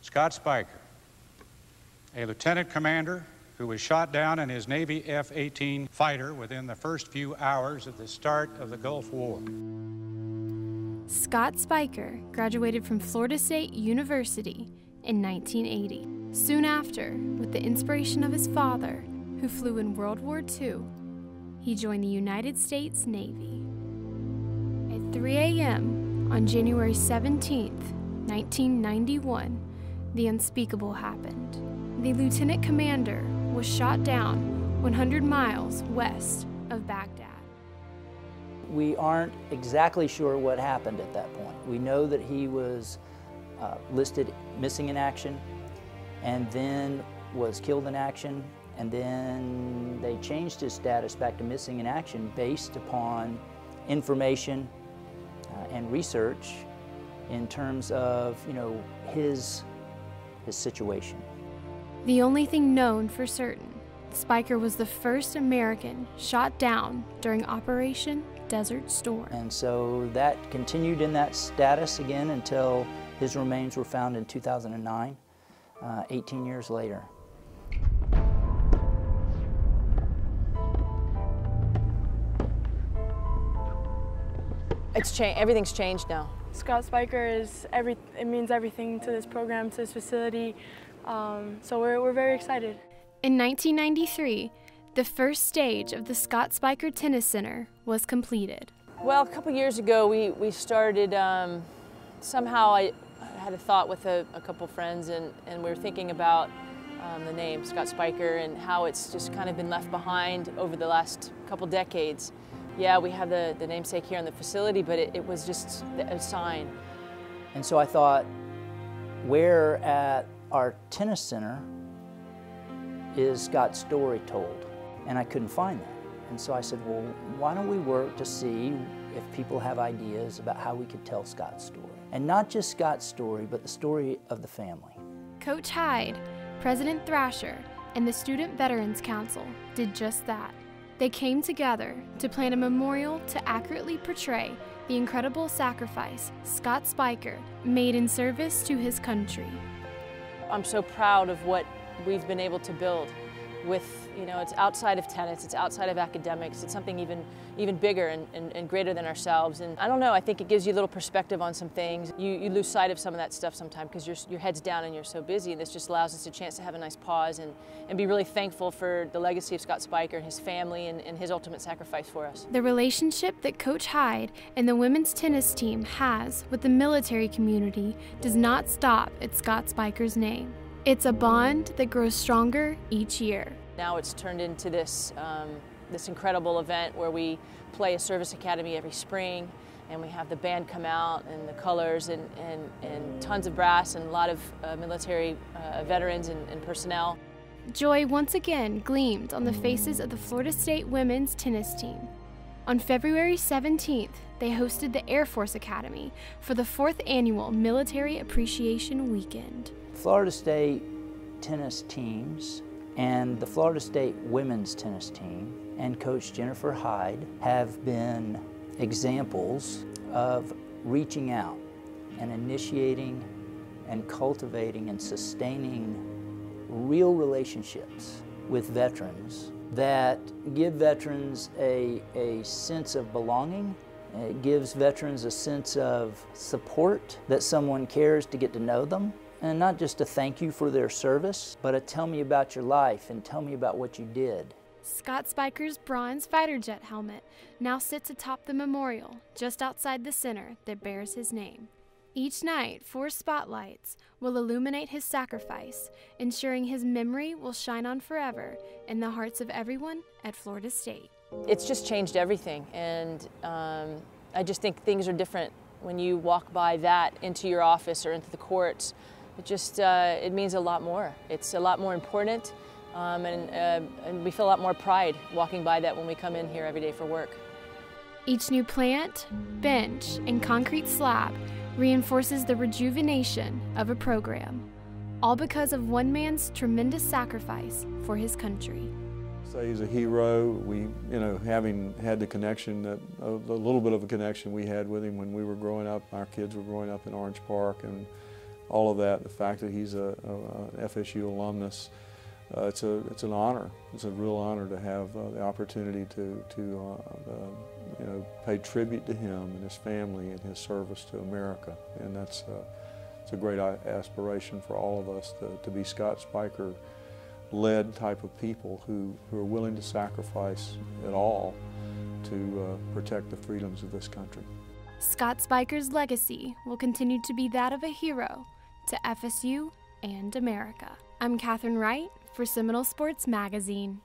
Scott Speicher, a lieutenant commander who was shot down in his Navy F-18 fighter within the first few hours of the start of the Gulf War. Scott Speicher graduated from Florida State University in 1980. Soon after, with the inspiration of his father, who flew in World War II, he joined the United States Navy. At 3 a.m. on January 17, 1991, the unspeakable happened. The lieutenant commander was shot down 100 miles west of Baghdad. We aren't exactly sure what happened at that point. We know that he was listed missing in action and then was killed in action, and then they changed his status back to missing in action based upon information and research in terms of, his situation. The only thing known for certain, Speicher was the first American shot down during Operation Desert Storm. And so that continued in that status again until his remains were found in 2009, 18 years later. Everything's changed now. Scott Speicher it means everything to this program, to this facility, so we're very excited. In 1993, the first stage of the Scott Speicher Tennis Center was completed. Well, a couple years ago we started, somehow I had a thought with a couple friends, and we were thinking about the name Scott Speicher and how it's just kind of been left behind over the last couple decades. Yeah, we have the namesake here in the facility, but it was just a sign. And so I thought, where at our tennis center is Scott's story told? And I couldn't find that. And so I said, well, why don't we work to see if people have ideas about how we could tell Scott's story? And not just Scott's story, but the story of the family. Coach Hyde, President Thrasher, and the Student Veterans Council did just that. They came together to plan a memorial to accurately portray the incredible sacrifice Scott Speicher made in service to his country. I'm so proud of what we've been able to build with, it's outside of tennis, it's outside of academics, it's something even bigger and greater than ourselves. And I don't know, I think it gives you a little perspective on some things. You lose sight of some of that stuff sometimes because your head's down and you're so busy, and this just allows us a chance to have a nice pause and be really thankful for the legacy of Scott Speicher and his family and his ultimate sacrifice for us. The relationship that Coach Hyde and the women's tennis team has with the military community does not stop at Scott Speicher's name. It's a bond that grows stronger each year. Now it's turned into this, this incredible event where we play a service academy every spring, and we have the band come out and the colors and tons of brass and a lot of military veterans and personnel. Joy once again gleamed on the faces of the Florida State women's tennis team. On February 17th, they hosted the Air Force Academy for the 4th annual Military Appreciation Weekend. Florida State tennis teams and the Florida State women's tennis team and Coach Jennifer Hyde have been examples of reaching out and initiating and cultivating and sustaining real relationships with veterans that give veterans a sense of belonging. It gives veterans a sense of support, that someone cares to get to know them. And not just a thank you for their service, but a tell me about your life and tell me about what you did. Scott Speicher's bronze fighter jet helmet now sits atop the memorial just outside the center that bears his name. Each night, 4 spotlights will illuminate his sacrifice, ensuring his memory will shine on forever in the hearts of everyone at Florida State. It's just changed everything, and I just think things are different when you walk by that into your office or into the courts. It means a lot more. It's a lot more important, and we feel a lot more pride walking by that when we come in here every day for work. Each new plant, bench, and concrete slab reinforces the rejuvenation of a program, all because of one man's tremendous sacrifice for his country. Say he's a hero. We, having had the connection, a little bit of a connection we had with him when we were growing up. Our kids were growing up in Orange Park, and all of that, the fact that he's a FSU alumnus, it's an honor. It's a real honor to have the opportunity to you know, pay tribute to him and his family and his service to America. And it's a great aspiration for all of us to be Scott Speicher-led type of people who are willing to sacrifice it all to protect the freedoms of this country. Scott Speicher's legacy will continue to be that of a hero to FSU and America. I'm Katherine Wright for Seminole Sports Magazine.